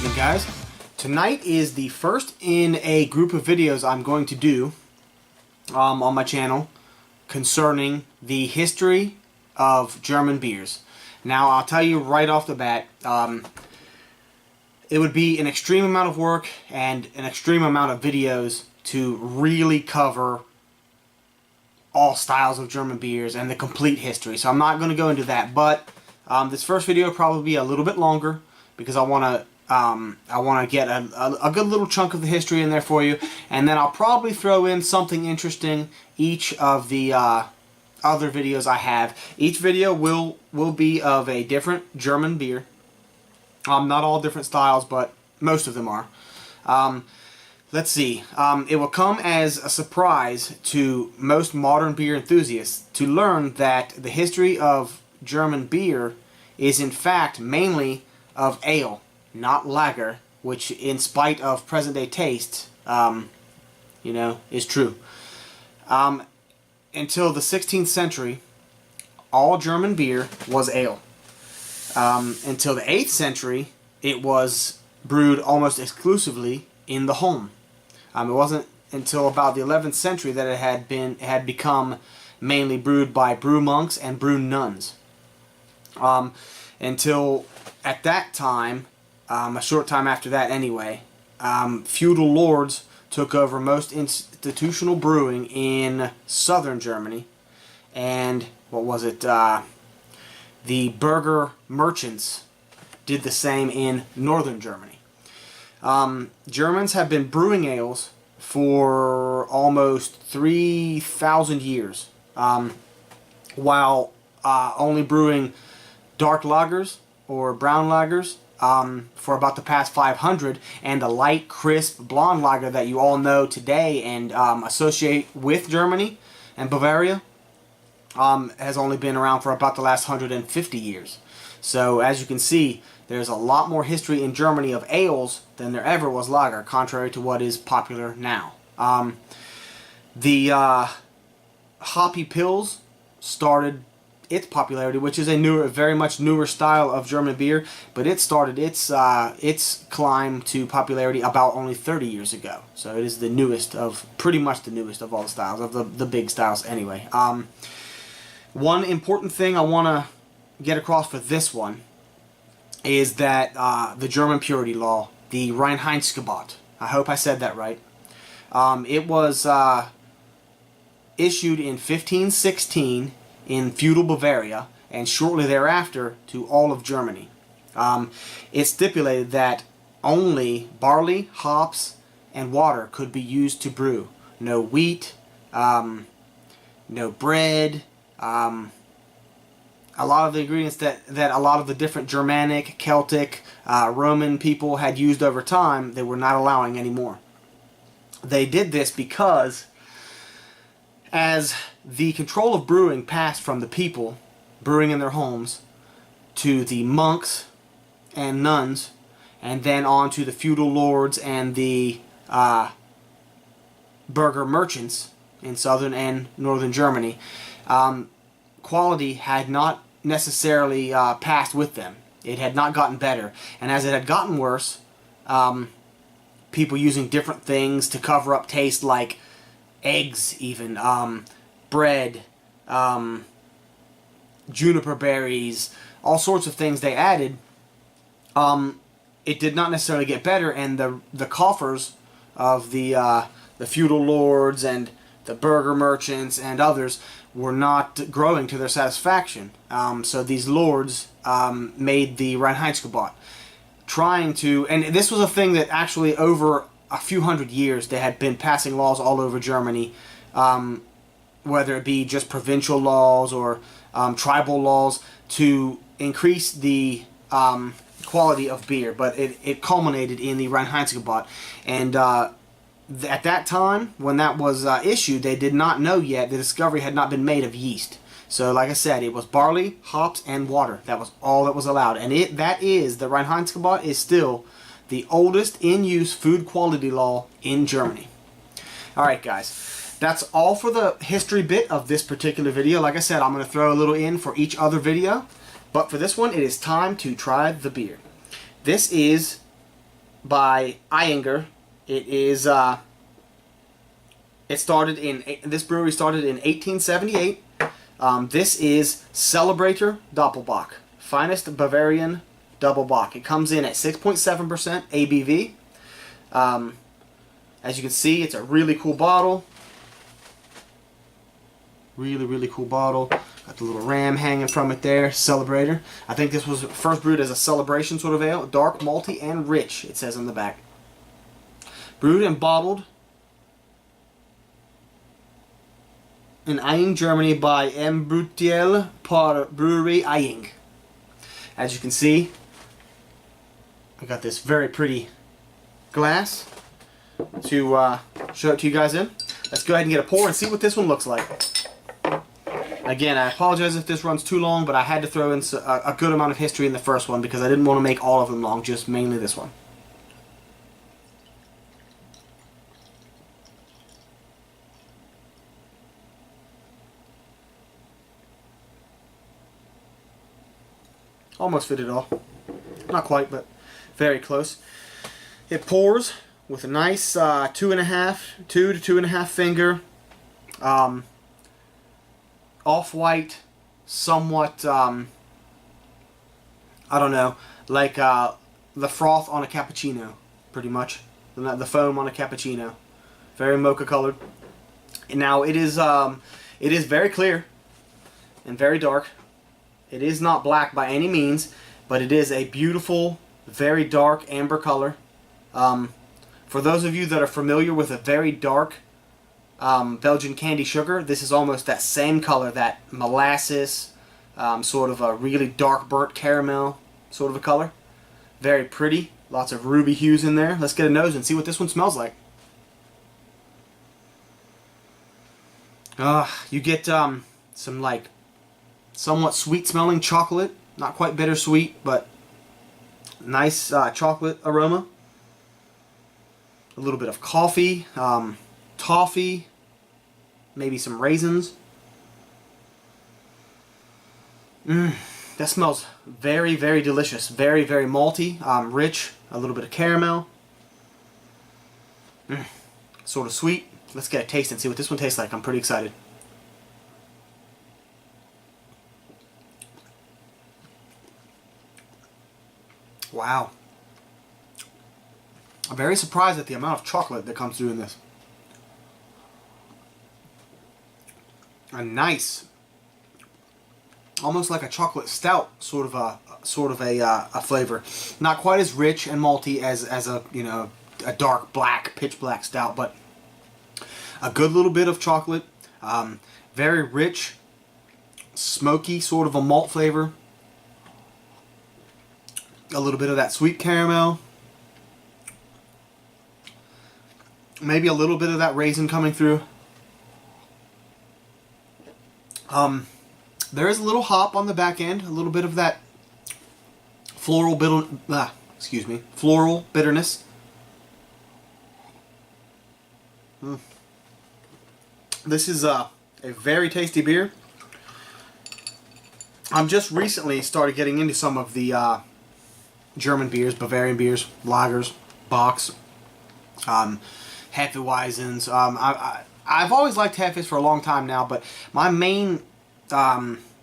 evening, guys. Tonight is the first in a group of videos I'm going to do on my channel concerning the history of German beers. Now, I'll tell you right off the bat, it would be an extreme amount of work and an extreme amount of videos to really cover all styles of German beers and the complete history. So I'm not going to go into that, but this first video will probably be a little bit longer because I want to get a good little chunk of the history in there for you, and then I'll probably throw in something interesting each of the other videos I have. Each video will be of a different German beer. Not all different styles, but most of them are. Let's see. It will come as a surprise to most modern beer enthusiasts to learn that the history of German beer is in fact mainly of ale, not lager, which in spite of present-day taste, is true. Until the 16th century, all German beer was ale. Until the 8th century, it was brewed almost exclusively in the home. It wasn't until about the 11th century that it had become mainly brewed by brew monks and brew nuns. Until at that time, a short time after that anyway, feudal lords took over most institutional brewing in southern Germany, and the burgher merchants did the same in northern Germany. Germans have been brewing ales for almost 3,000 years, while only brewing dark lagers or brown lagers for about the past 500, and the light, crisp, blonde lager that you all know today and associate with Germany and Bavaria has only been around for about the last 150 years. So as you can see, there's a lot more history in Germany of ales than there ever was lager, contrary to what is popular now. The hoppy pills started its popularity, which is a very much newer style of German beer, but it started its climb to popularity about only 30 years ago. So it is the newest of, pretty much the newest of all the styles, of the big styles anyway. One important thing I want to get across for this one is that the German purity law, the Reinheitsgebot, I hope I said that right. It was issued in 1516 in feudal Bavaria, and shortly thereafter to all of Germany. It stipulated that only barley, hops, and water could be used to brew. No wheat, no bread. A lot of the ingredients that a lot of the different Germanic, Celtic, Roman people had used over time, they were not allowing anymore. They did this because as the control of brewing passed from the people brewing in their homes to the monks and nuns, and then on to the feudal lords and the burgher merchants in southern and northern Germany, quality had not necessarily passed with them. It had not gotten better, and as it had gotten worse, people using different things to cover up taste, like eggs even, bread, juniper berries, all sorts of things they added, it did not necessarily get better, and the coffers of the feudal lords and the burgher merchants and others were not growing to their satisfaction. So these lords made the Reinheitsgebot, trying to, and this was a thing that actually over a few hundred years they had been passing laws all over Germany, whether it be just provincial laws or tribal laws, to increase the quality of beer, but it culminated in the Reinheitsgebot. And at that time, when that was issued, they did not know yet, the discovery had not been made of yeast. So like I said, it was barley, hops, and water. That was all that was allowed. And the Reinheitsgebot is still the oldest in-use food quality law in Germany. Alright guys, that's all for the history bit of this particular video. Like I said, I'm going to throw a little in for each other video, but for this one, it is time to try the beer. This is by Ayinger. It is this brewery started in 1878. This is Celebrator Doppelbock, finest Bavarian double bock. It comes in at 6.7% ABV. As you can see, it's a really cool bottle. Really cool bottle. Got the little ram hanging from it there. Celebrator. I think this was first brewed as a celebration sort of ale. Dark, malty, and rich, it says on the back. Brewed and bottled in Ayinger, Germany by M. Brutiel par Brewery Ayinger. As you can see, I got this very pretty glass to show it to you guys in. Let's go ahead and get a pour and see what this one looks like. Again, I apologize if this runs too long, but I had to throw in a good amount of history in the first one because I didn't want to make all of them long, just mainly this one. Almost fit it all. Not quite, but very close. It pours with a nice 2 to 2.5 finger, off-white, somewhat, I don't know, like the froth on a cappuccino, pretty much. The foam on a cappuccino. Very mocha colored. And now it is very clear and very dark. It is not black by any means, but it is a beautiful, very dark amber color. For those of you that are familiar with a very dark Belgian candy sugar, this is almost that same color, that molasses, sort of a really dark burnt caramel sort of a color. Very pretty. Lots of ruby hues in there. Let's get a nose and see what this one smells like. You get some like somewhat sweet smelling chocolate. Not quite bittersweet, but nice chocolate aroma. A little bit of coffee, toffee, maybe some raisins. That smells very delicious. Very malty, rich, a little bit of caramel. Sort of sweet. Let's get a taste and see what this one tastes like. I'm pretty excited. Wow. I'm very surprised at the amount of chocolate that comes through in this. A nice, almost like a chocolate stout sort of a flavor. Not quite as rich and malty as a a dark black, pitch black stout, but a good little bit of chocolate. Very rich, smoky, sort of a malt flavor. A little bit of that sweet caramel. Maybe a little bit of that raisin coming through. There is a little hop on the back end, a little bit of that floral bitterness. This is a very tasty beer. I'm just recently started getting into some of the German beers, Bavarian beers, lagers, bocks, Hefeweizens. I've always liked Hefes for a long time now, but my main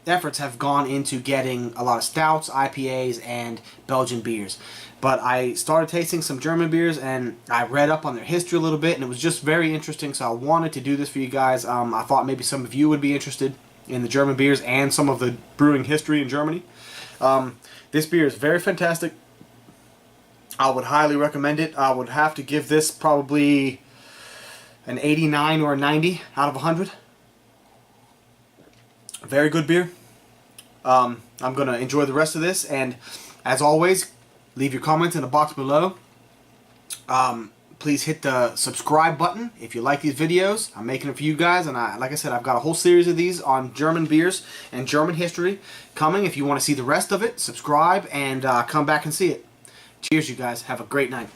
efforts have gone into getting a lot of stouts, IPAs, and Belgian beers. But I started tasting some German beers, and I read up on their history a little bit, and it was just very interesting, so I wanted to do this for you guys. I thought maybe some of you would be interested in the German beers and some of the brewing history in Germany. This beer is very fantastic. I would highly recommend it. I would have to give this probably an 89 or a 90 out of 100. Very good beer. I'm going to enjoy the rest of this, and as always, leave your comments in the box below. Please hit the subscribe button if you like these videos. I'm making them for you guys, and like I said, I've got a whole series of these on German beers and German history coming. If you want to see the rest of it, subscribe and come back and see it. Cheers, you guys. Have a great night.